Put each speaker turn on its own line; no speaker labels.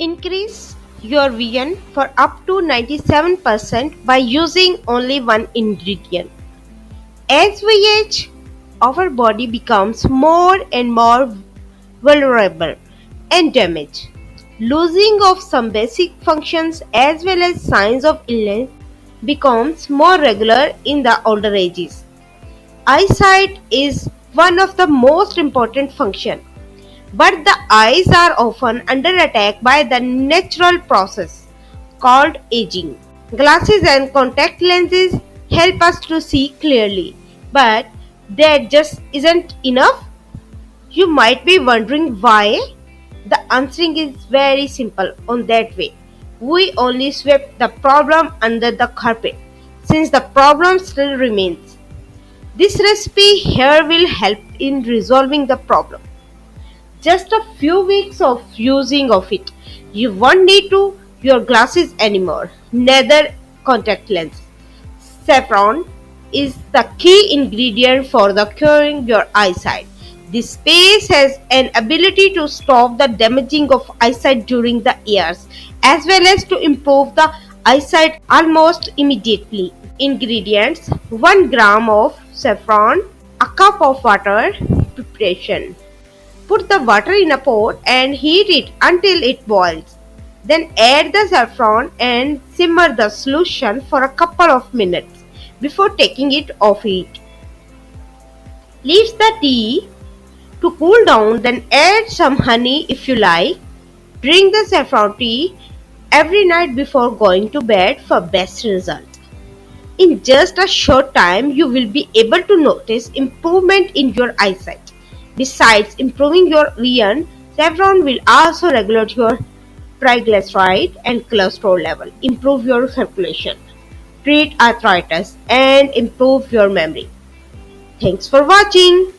Increase your vision for up to 97% by using only one ingredient. As we age, our body becomes more and more vulnerable and damaged. Losing of some basic functions as well as signs of illness becomes more regular in the older ages. Eyesight is one of the most important functions, but the eyes are often under attack by the natural process called aging. Glasses and contact lenses help us to see clearly, but that just isn't enough. You might be wondering why. The answering is very simple on that way. We only swept the problem under the carpet since the problem still remains. This recipe here will help in resolving the problem. Just a few weeks of using of it. You won't need to your glasses anymore, neither contact lens. Saffron is the key ingredient for the curing your eyesight. This paste has an ability to stop the damaging of eyesight during the years, as well as to improve the eyesight almost immediately. Ingredients: 1 gram of saffron, a cup of water. Preparation: put the water in a pot and heat it until it boils. Then add the saffron and simmer the solution for a couple of minutes before taking it off heat. Leave the tea to cool down, then add some honey if you like. Drink the saffron tea every night before going to bed for best results. In just a short time, you will be able to notice improvement in your eyesight. Besides improving your vision, saffron will also regulate your triglyceride and cholesterol level, improve your circulation, treat arthritis, and improve your memory. Thanks for watching.